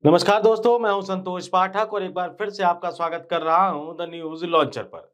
नमस्कार दोस्तों, मैं हूं संतोष पाठक और एक बार फिर से आपका स्वागत कर रहा हूं द न्यूज लॉन्चर पर।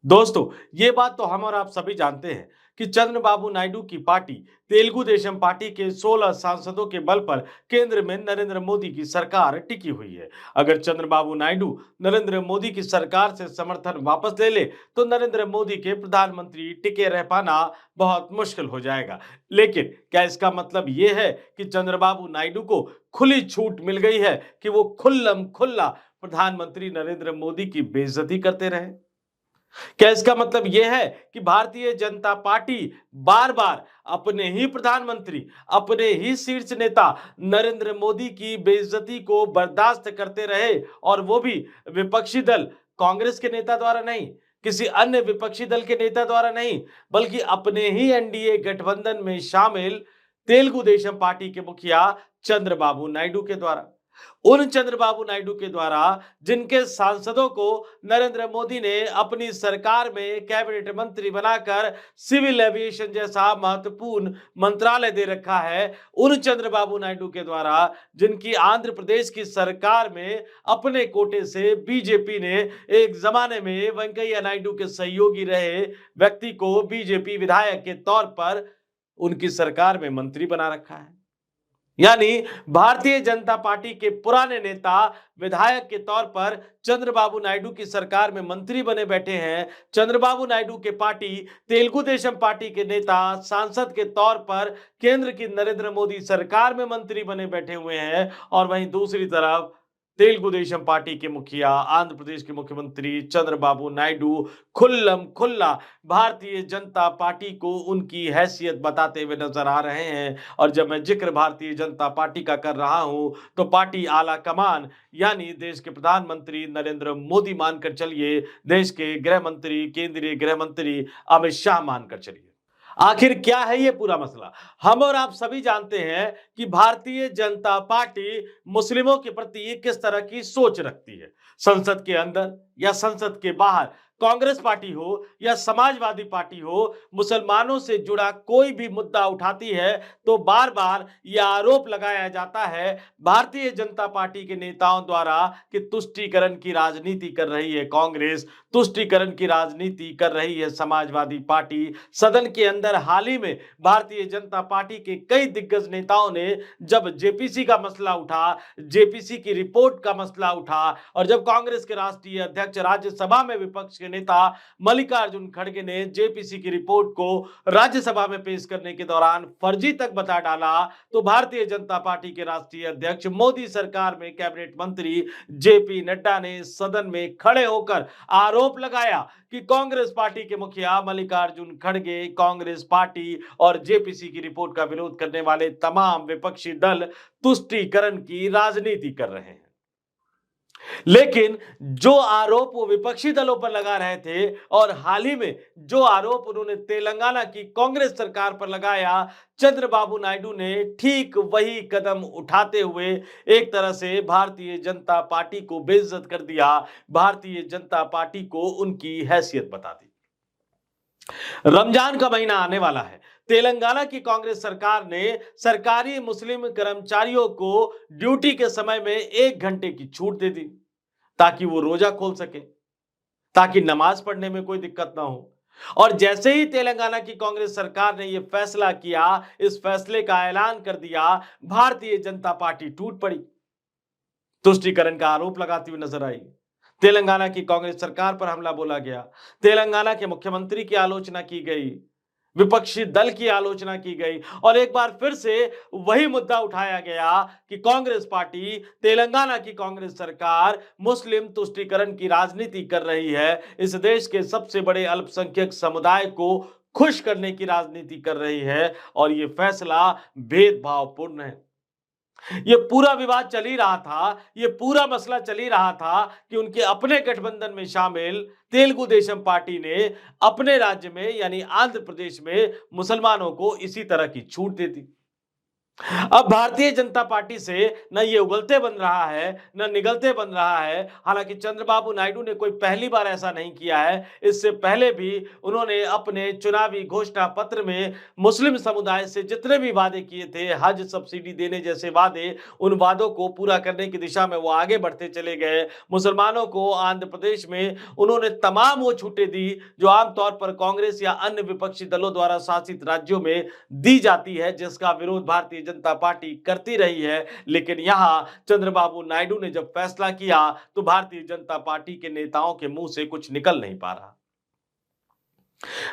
दोस्तों, ये बात तो हम और आप सभी जानते हैं कि चंद्रबाबू नायडू की पार्टी तेलुगु देशम पार्टी के 16 सांसदों के बल पर केंद्र में नरेंद्र मोदी की सरकार टिकी हुई है। अगर चंद्रबाबू नायडू नरेंद्र मोदी की सरकार से समर्थन वापस ले ले तो नरेंद्र मोदी के प्रधानमंत्री टिके रह पाना बहुत मुश्किल हो जाएगा। लेकिन क्या इसका मतलब ये है कि चंद्रबाबू नायडू को खुली छूट मिल गई है कि वो खुल्लम खुल्ला प्रधानमंत्री नरेंद्र मोदी की बेइज्जती करते रहे? क्या इसका मतलब यह है कि भारतीय जनता पार्टी बार बार अपने ही प्रधानमंत्री, अपने ही शीर्ष नेता नरेंद्र मोदी की बेइज्जती को बर्दाश्त करते रहे, और वो भी विपक्षी दल कांग्रेस के नेता द्वारा नहीं, किसी अन्य विपक्षी दल के नेता द्वारा नहीं, बल्कि अपने ही एनडीए गठबंधन में शामिल तेलुगु देशम पार्टी के मुखिया चंद्रबाबू नायडू के द्वारा? उन चंद्रबाबू नायडू के द्वारा जिनके सांसदों को नरेंद्र मोदी ने अपनी सरकार में कैबिनेट मंत्री बनाकर सिविल एविएशन जैसा महत्वपूर्ण मंत्रालय दे रखा है, उन चंद्रबाबू नायडू के द्वारा जिनकी आंध्र प्रदेश की सरकार में अपने कोटे से बीजेपी ने एक जमाने में वेंकैया नायडू के सहयोगी रहे व्यक्ति को बीजेपी विधायक के तौर पर उनकी सरकार में मंत्री बना रखा है। यानी भारतीय जनता पार्टी के पुराने नेता विधायक के तौर पर चंद्रबाबू नायडू की सरकार में मंत्री बने बैठे हैं। चंद्रबाबू नायडू के पार्टी तेलुगु देशम पार्टी के नेता सांसद के तौर पर केंद्र की नरेंद्र मोदी सरकार में मंत्री बने बैठे हुए हैं, और वहीं दूसरी तरफ तेलुगु देशम पार्टी के मुखिया आंध्र प्रदेश के मुख्यमंत्री चंद्रबाबू नायडू खुल्लम खुल्ला भारतीय जनता पार्टी को उनकी हैसियत बताते हुए नजर आ रहे हैं। और जब मैं जिक्र भारतीय जनता पार्टी का कर रहा हूं तो पार्टी आला कमान यानी देश के प्रधानमंत्री नरेंद्र मोदी मानकर चलिए, देश के गृह मंत्री, केंद्रीय गृह मंत्री अमित शाह मानकर चलिए। आखिर क्या है ये पूरा मसला? हम और आप सभी जानते हैं कि भारतीय जनता पार्टी मुस्लिमों के प्रति किस तरह की सोच रखती है। संसद के अंदर या संसद के बाहर, कांग्रेस पार्टी हो या समाजवादी पार्टी हो, मुसलमानों से जुड़ा कोई भी मुद्दा उठाती है तो बार बार यह आरोप लगाया जाता है भारतीय जनता पार्टी के नेताओं द्वारा कि तुष्टीकरण की राजनीति कर रही है कांग्रेस, तुष्टीकरण की राजनीति कर रही है समाजवादी पार्टी। सदन के अंदर हाल ही में भारतीय जनता पार्टी के कई दिग्गज नेताओं ने जब जेपीसी का मसला उठा, जेपीसी की रिपोर्ट का मसला उठा, और जब कांग्रेस के राष्ट्रीय अध्यक्ष राज्यसभा में विपक्ष के नेता मल्लिकार्जुन खड़गे ने जेपीसी की रिपोर्ट को राज्यसभा में पेश करने के दौरान फर्जी तक बता डाला, तो भारतीय जनता पार्टी के राष्ट्रीय अध्यक्ष मोदी सरकार में कैबिनेट मंत्री जेपी नड्डा ने सदन में खड़े होकर आरोप लगाया कि कांग्रेस पार्टी के मुखिया मल्लिकार्जुन खड़गे कांग्रेस पार्टी और जेपीसी की रिपोर्ट का विरोध करने वाले तमाम विपक्षी दल तुष्टीकरण की राजनीति कर रहे हैं। लेकिन जो आरोप वो विपक्षी दलों पर लगा रहे थे और हाल ही में जो आरोप उन्होंने तेलंगाना की कांग्रेस सरकार पर लगाया, चंद्रबाबू नायडू ने ठीक वही कदम उठाते हुए एक तरह से भारतीय जनता पार्टी को बेइज्जत कर दिया, भारतीय जनता पार्टी को उनकी हैसियत बता दी। रमजान का महीना आने वाला है। तेलंगाना की कांग्रेस सरकार ने सरकारी मुस्लिम कर्मचारियों को ड्यूटी के समय में 1 घंटे की छूट दे दी ताकि वो रोजा खोल सके, ताकि नमाज पढ़ने में कोई दिक्कत ना हो। और जैसे ही तेलंगाना की कांग्रेस सरकार ने यह फैसला किया, इस फैसले का ऐलान कर दिया, भारतीय जनता पार्टी टूट पड़ी, तुष्टीकरण का आरोप लगाती हुई नजर आई। तेलंगाना की कांग्रेस सरकार पर हमला बोला गया, तेलंगाना के मुख्यमंत्री की आलोचना की गई, विपक्षी दल की आलोचना की गई, और एक बार फिर से वही मुद्दा उठाया गया कि कांग्रेस पार्टी, तेलंगाना की कांग्रेस सरकार मुस्लिम तुष्टीकरण की राजनीति कर रही है, इस देश के सबसे बड़े अल्पसंख्यक समुदाय को खुश करने की राजनीति कर रही है, और यह फैसला भेदभावपूर्ण है। ये पूरा विवाद चल ही रहा था, ये पूरा मसला चल ही रहा था कि उनके अपने गठबंधन में शामिल तेलुगु देशम पार्टी ने अपने राज्य में यानी आंध्र प्रदेश में मुसलमानों को इसी तरह की छूट दे दी। अब भारतीय जनता पार्टी से न ये उगलते बन रहा है, न निगलते बन रहा है। हालांकि चंद्रबाबू नायडू ने कोई पहली बार ऐसा नहीं किया है। इससे पहले भी उन्होंने अपने चुनावी घोषणा पत्र में मुस्लिम समुदाय से जितने भी वादे किए थे, हज सब्सिडी देने जैसे वादे, उन वादों को पूरा करने की दिशा में वो आगे बढ़ते चले गए। मुसलमानों को आंध्र प्रदेश में उन्होंने तमाम वो छूटें दी जो आमतौर पर कांग्रेस या अन्य विपक्षी दलों द्वारा शासित राज्यों में दी जाती है, जिसका विरोध भारतीय जनता पार्टी करती रही है। लेकिन यहां चंद्रबाबू नायडू ने जब फैसला किया तो भारतीय जनता पार्टी के नेताओं के मुंह से कुछ निकल नहीं पा रहा।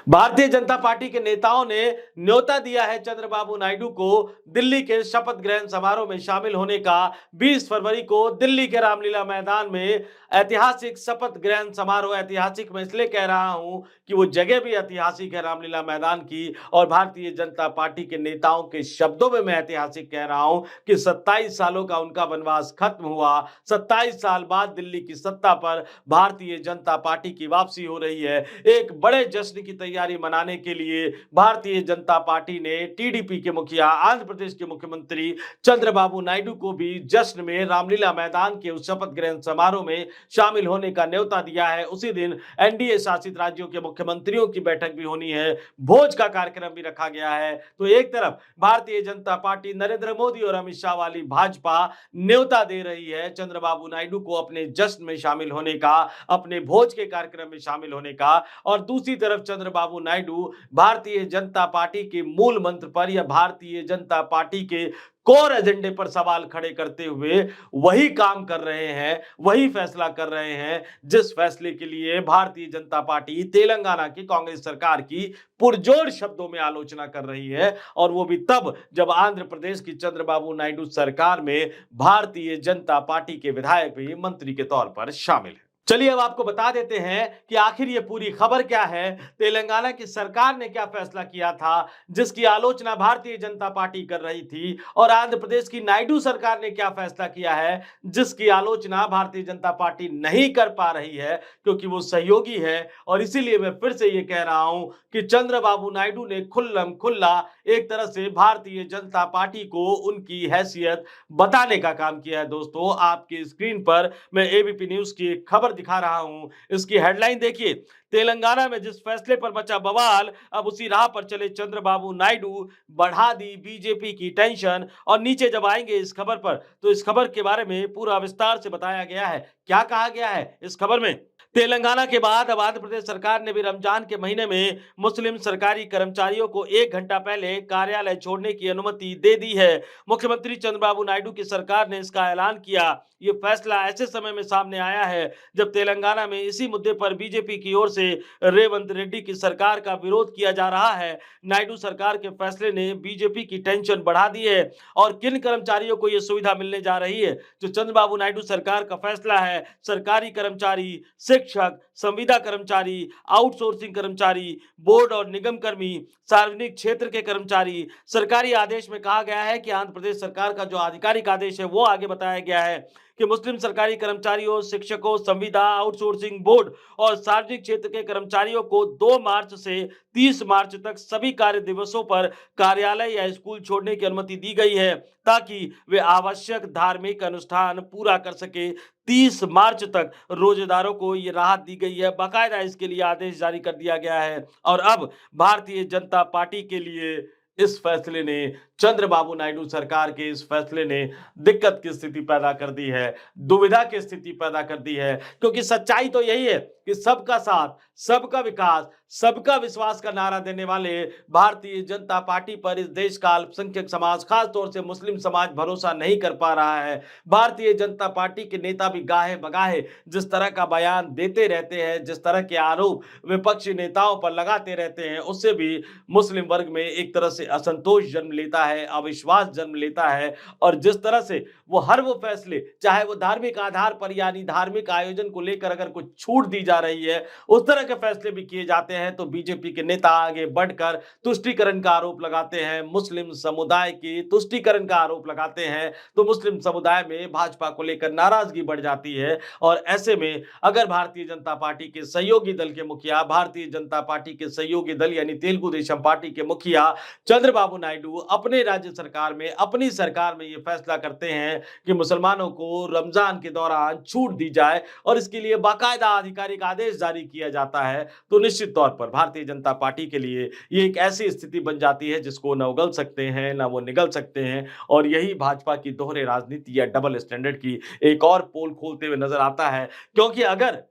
भारतीय जनता पार्टी के नेताओं ने न्योता दिया है चंद्रबाबू नायडू को दिल्ली के शपथ ग्रहण समारोह में शामिल होने का। 20 फरवरी को दिल्ली के रामलीला मैदान में ऐतिहासिक शपथ ग्रहण समारोह, ऐतिहासिक मैं इसलिए कह रहा हूं कि वो जगह भी ऐतिहासिक है रामलीला मैदान की, और भारतीय जनता पार्टी के नेताओं के शब्दों में मैं ऐतिहासिक कह रहा हूं कि 27 सालों का उनका वनवास खत्म हुआ। 27 साल बाद दिल्ली की सत्ता पर भारतीय जनता पार्टी की वापसी हो रही है। एक बड़े जश्न की तैयारी मनाने के लिए भारतीय जनता पार्टी ने टीडीपी के मुखिया, आंध्र प्रदेश के मुख्यमंत्री चंद्रबाबू नायडू को भी जश्न में रामलीला मैदान के उस शपथ ग्रहण समारोह में शामिल होने का न्योता दिया है। उसी दिन एनडीए शासित राज्यों के मुख्यमंत्रियों की बैठक भी होनी है, भोज का कार्यक्रम भी रखा गया है। तो एक तरफ भारतीय जनता पार्टी, नरेंद्र मोदी और अमित शाह वाली भाजपा न्योता दे रही है चंद्रबाबू नायडू को अपने जश्न में शामिल होने का, अपने भोज के कार्यक्रम में शामिल होने का, और दूसरी तरफ चंद्रबाबू नायडू भारतीय जनता पार्टी के मूल मंत्र पर या भारतीय जनता पार्टी के कोर एजेंडे पर सवाल खड़े करते हुए वही काम कर रहे हैं, वही फैसला कर रहे हैं जिस फैसले के लिए भारतीय जनता पार्टी तेलंगाना की कांग्रेस सरकार की पुरजोर शब्दों में आलोचना कर रही है, और वो भी तब जब आंध्र प्रदेश की चंद्रबाबू नायडू सरकार में भारतीय जनता पार्टी के विधायक भी मंत्री के तौर पर शामिल है। चलिए अब आपको बता देते हैं कि आखिर ये पूरी खबर क्या है, तेलंगाना की सरकार ने क्या फैसला किया था जिसकी आलोचना भारतीय जनता पार्टी कर रही थी, और आंध्र प्रदेश की नायडू सरकार ने क्या फैसला किया है जिसकी आलोचना भारतीय जनता पार्टी नहीं कर पा रही है क्योंकि वो सहयोगी है। और इसीलिए मैं फिर से ये कह रहा हूं कि चंद्रबाबू नायडू ने खुल्लम खुल्ला एक तरह से भारतीय जनता पार्टी को उनकी हैसियत बताने का काम किया है। दोस्तों, आपकी स्क्रीन पर मैं एबीपी न्यूज की एक खबर दिखा रहा हूं, इसकी हेडलाइन देखिए। तेलंगाना में जिस फैसले पर मचा बवाल, अब उसी राह पर चले चंद्रबाबू नायडू, बढ़ा दी बीजेपी की टेंशन। और नीचे जब आएंगे इस खबर पर तो इस खबर के बारे में पूरा विस्तार से बताया गया है। क्या कहा गया है इस खबर में? तेलंगाना के बाद अब आंध्र प्रदेश सरकार ने भी रमजान के महीने में मुस्लिम सरकारी कर्मचारियों को 1 घंटा पहले कार्यालय छोड़ने की अनुमति दे दी है। मुख्यमंत्री चंद्रबाबू नायडू की सरकार ने इसका ऐलान किया। ये फैसला ऐसे समय में सामने आया है जब तेलंगाना में इसी मुद्दे पर बीजेपी की ओर से रेवंत रेड्डी की सरकार का विरोध किया जा रहा है। नायडू सरकार के फैसले ने बीजेपी की टेंशन बढ़ा दी है। और किन कर्मचारियों को यह सुविधा मिलने जा रही है? जो चंद्रबाबू नायडू सरकार का फैसला है, सरकारी कर्मचारी, शिक्षक, संविदा कर्मचारी, आउटसोर्सिंग कर्मचारी, बोर्ड और निगम कर्मी, सार्वजनिक क्षेत्र के कर्मचारी। सरकारी आदेश में कहा गया है कि आंध्र प्रदेश सरकार का जो आधिकारिक आदेश है वो आगे बताया गया है कि मुस्लिम सरकारी कर्मचारियों, शिक्षकों, संविदा, आउटसोर्सिंग, बोर्ड और सार्वजनिक क्षेत्र के कर्मचारियों को 2 मार्च से 30 मार्च तक सभी कार्य दिवसों पर कार्यालय या स्कूल छोड़ने की अनुमति दी गई है ताकि वे आवश्यक धार्मिक अनुष्ठान पूरा कर सके। 30 मार्च तक रोजेदारों को ये राहत दी गई है, बाकायदा इसके लिए आदेश जारी कर दिया गया है। और अब भारतीय जनता पार्टी के लिए इस फैसले ने, चंद्रबाबू नायडू सरकार के इस फैसले ने दिक्कत की स्थिति पैदा कर दी है, दुविधा की स्थिति पैदा कर दी है। क्योंकि सच्चाई तो यही है कि सबका साथ, सबका विकास, सबका विश्वास का नारा देने वाले भारतीय जनता पार्टी पर इस देश का अल्पसंख्यक समाज, खास तौर से मुस्लिम समाज भरोसा नहीं कर पा रहा है। भारतीय जनता पार्टी के नेता भी गाहे बगाहे जिस तरह का बयान देते रहते हैं, जिस तरह के आरोप विपक्षी नेताओं पर लगाते रहते हैं, उससे भी मुस्लिम वर्ग में एक तरह से असंतोष जन्म लेता है, अविश्वास जन्म लेता है। और जिस तरह से वो फैसले, चाहे वो धार्मिक आधार पर यानी धार्मिक आयोजन को लेकर अगर कुछ छूट दी जा रही है, उस तरह के फैसले भी किए जाते हैं, तो बीजेपी के नेता आगे बढ़कर तुष्टीकरण का आरोप लगाते हैं, मुस्लिम समुदाय की तुष्टीकरण का आरोप लगाते हैं। तो मुस्लिम समुदाय में भाजपा को लेकर नाराजगी बढ़ जाती है। और ऐसे में अगर भारतीय जनता पार्टी के सहयोगी दल के मुखिया, भारतीय जनता पार्टी के सहयोगी दल यानी तेलुगु देशम पार्टी के मुखिया चंद्रबाबू नायडू अपने अपने राज्य सरकार में, अपनी सरकार में ये फैसला करते हैं कि मुसलमानों को रमजान के दौरान छूट दी जाए और इसके लिए बाकायदा आधिकारिक आदेश जारी किया जाता है, तो निश्चित तौर पर भारतीय जनता पार्टी के लिए ये एक ऐसी स्थिति बन जाती है जिसको ना उगल सकते हैं, ना वो निगल सकते हैं। और यही भाजपा की दोहरे राजनीति या डबल स्टैंडर्ड की एक और पोल खोलते हुए नजर आता है। क्योंकि अगर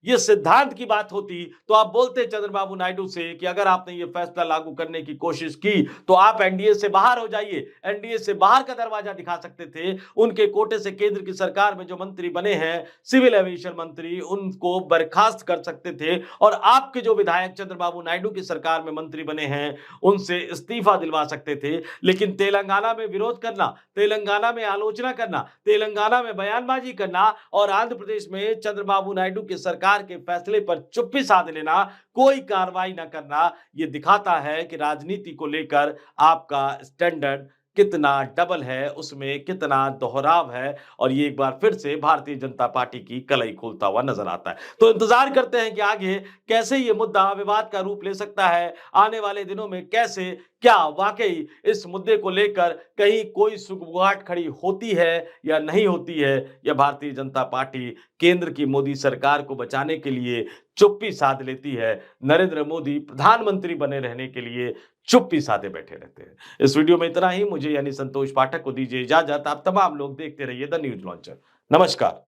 ये सिद्धांत की बात होती तो आप बोलते चंद्रबाबू नायडू से कि अगर आपने ये फैसला लागू करने की कोशिश की तो आप एनडीए से बाहर हो जाइए, एनडीए से बाहर का दरवाजा दिखा सकते थे। उनके कोटे से केंद्र की सरकार में जो मंत्री बने हैं, सिविल एविएशन मंत्री, उनको बर्खास्त कर सकते थे और आपके जो विधायक चंद्रबाबू नायडू की सरकार में मंत्री बने हैं उनसे इस्तीफा दिलवा सकते थे। लेकिन तेलंगाना में विरोध करना, तेलंगाना में आलोचना करना, तेलंगाना में बयानबाजी करना और आंध्र प्रदेश में चंद्रबाबू नायडू की सरकार के फैसले पर चुप्पी साध लेना, कोई कार्रवाई न करना, यह दिखाता है कि राजनीति को लेकर आपका स्टैंडर्ड कितना डबल है, उसमें कितना दोहराव है। और ये एक बार फिर से भारतीय जनता पार्टी की कलई खोलता हुआ नजर आता है। तो इंतजार करते हैं कि आगे कैसे ये मुद्दा विवाद का रूप ले सकता है, आने वाले दिनों में कैसे, क्या वाकई इस मुद्दे को लेकर कहीं कोई सुगबुगाहट खड़ी होती है या नहीं होती है, या भारतीय जनता पार्टी केंद्र की मोदी सरकार को बचाने के लिए चुप्पी साध लेती है, नरेंद्र मोदी प्रधानमंत्री बने रहने के लिए चुप्पी साधे बैठे रहते हैं। इस वीडियो में इतना ही। मुझे यानी संतोष पाठक को दीजिए इजाजत। आप तमाम लोग देखते रहिए द न्यूज लॉन्चर। नमस्कार।